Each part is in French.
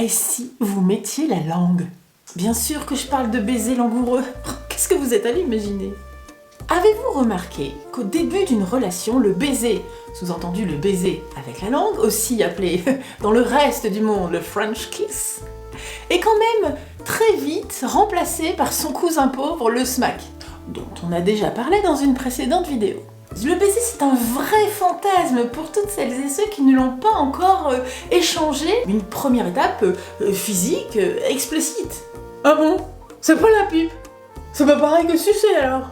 Et si vous mettiez la langue? Bien sûr que je parle de baiser langoureux. Qu'est-ce que vous êtes allé imaginer? Avez-vous remarqué qu'au début d'une relation, le baiser, sous-entendu le baiser avec la langue, aussi appelé dans le reste du monde le French kiss, est quand même très vite remplacé par son cousin pauvre, le smack, dont on a déjà parlé dans une précédente vidéo. Le baiser, c'est un vrai fantasme pour toutes celles et ceux qui ne l'ont pas encore échangé. Une première étape physique, explicite. Ah bon? C'est pas la pipe? C'est pas pareil que sucer alors?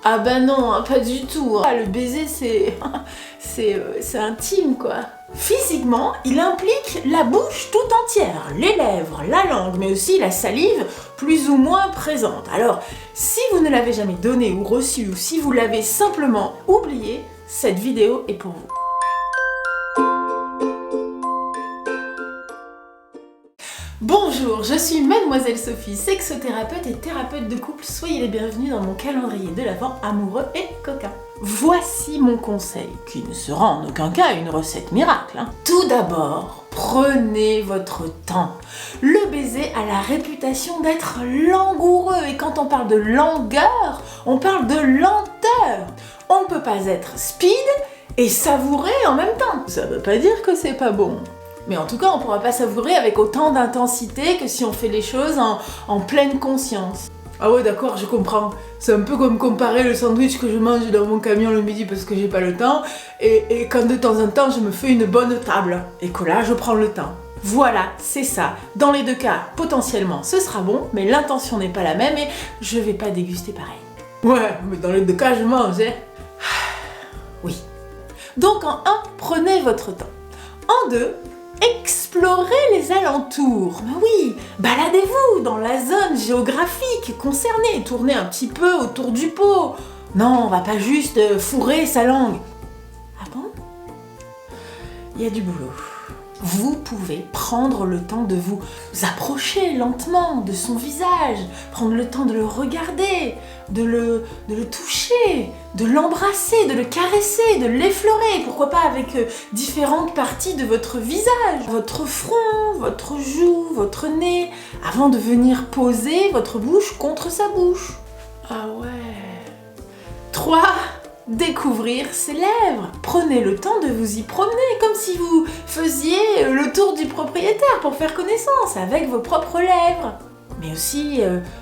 Ah bah non, pas du tout. Le baiser, c'est intime quoi. Physiquement, il implique la bouche tout entière, les lèvres, la langue, mais aussi la salive plus ou moins présente. Alors, si vous ne l'avez jamais donné ou reçu, ou si vous l'avez simplement oublié, cette vidéo est pour vous. Bonjour, je suis Mademoiselle Sophie, sexothérapeute et thérapeute de couple. Soyez les bienvenus dans mon calendrier de l'Avent amoureux et coquin. Voici mon conseil, qui ne sera en aucun cas une recette miracle. Tout d'abord, prenez votre temps. Le baiser a la réputation d'être langoureux et quand on parle de langueur, on parle de lenteur. On ne peut pas être speed et savourer en même temps. Ça veut pas dire que c'est pas bon. Mais en tout cas, on ne pourra pas savourer avec autant d'intensité que si on fait les choses en pleine conscience. Ah ouais, d'accord, je comprends. C'est un peu comme comparer le sandwich que je mange dans mon camion le midi parce que j'ai pas le temps et quand de temps en temps je me fais une bonne table et que là je prends le temps. Voilà, c'est ça. Dans les deux cas, potentiellement, ce sera bon, mais l'intention n'est pas la même et je vais pas déguster pareil. Ouais, mais dans les deux cas, je mange, hein. Oui. Donc en 1, prenez votre temps. En 2, explorez les alentours. Mais oui, baladez-vous dans la zone géographique concernée, tournez un petit peu autour du pot. Non, on va pas juste fourrer sa langue. Ah bon? Il y a du boulot. Vous pouvez prendre le temps de vous approcher lentement de son visage, prendre le temps de le regarder, de le toucher, de l'embrasser, de le caresser, de l'effleurer, pourquoi pas avec différentes parties de votre visage, votre front, votre joue, votre nez, avant de venir poser votre bouche contre sa bouche. Ah ouais. 3. Découvrir ses lèvres. Prenez le temps de vous y promener, comme si vous faisiez le tour du propriétaire pour faire connaissance avec vos propres lèvres. Mais aussi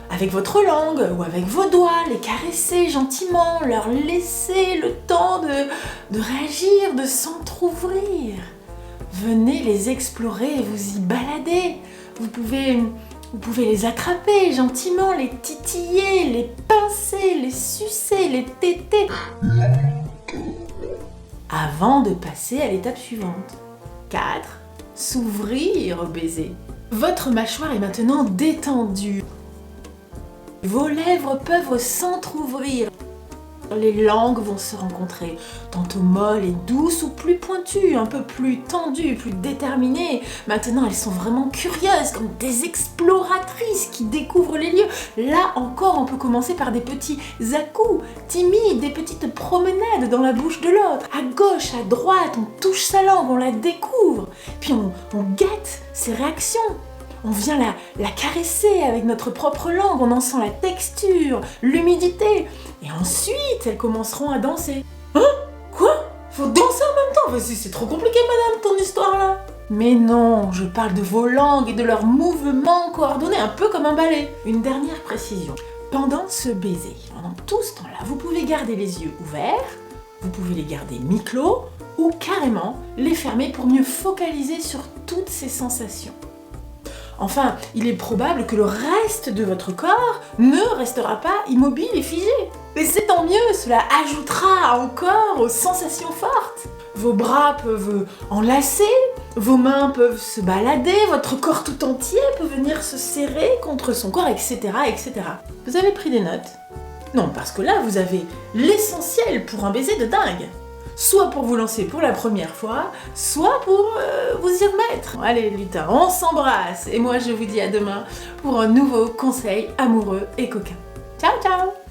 avec votre langue ou avec vos doigts, les caresser gentiment, leur laisser le temps de réagir, de s'entrouvrir. Venez les explorer et vous y balader. Vous pouvez les attraper gentiment, les titiller, les pincer, les sucer, les téter. Avant de passer à l'étape suivante. 4. S'ouvrir au baiser. Votre mâchoire est maintenant détendue. Vos lèvres peuvent s'entrouvrir. Les langues vont se rencontrer, tantôt molles et douces ou plus pointues, un peu plus tendues, plus déterminées. Maintenant, elles sont vraiment curieuses, comme des exploratrices qui découvrent les lieux. Là encore, on peut commencer par des petits à-coups timides, des petites promenades dans la bouche de l'autre. À gauche, à droite, on touche sa langue, on la découvre. Puis on guette ses réactions. On vient la caresser avec notre propre langue, on en sent la texture, l'humidité. Et ensuite, elles commenceront à danser. Hein? Quoi? Faut danser en même temps? C'est trop compliqué, madame, ton histoire là. Mais non, je parle de vos langues et de leurs mouvements coordonnés, un peu comme un ballet. Une dernière précision. Pendant ce baiser, pendant tout ce temps-là, vous pouvez garder les yeux ouverts, vous pouvez les garder mi-clos ou carrément les fermer pour mieux focaliser sur toutes ces sensations. Enfin, il est probable que le reste de votre corps ne restera pas immobile et figé. Mais c'est tant mieux, cela ajoutera encore aux sensations fortes. Vos bras peuvent enlacer, vos mains peuvent se balader, votre corps tout entier peut venir se serrer contre son corps, etc., etc. Vous avez pris des notes? Non, parce que là, vous avez l'essentiel pour un baiser de dingue. Soit pour vous lancer pour la première fois, soit pour vous y remettre. Allez lutin, on s'embrasse et moi je vous dis à demain pour un nouveau conseil amoureux et coquin. Ciao ciao!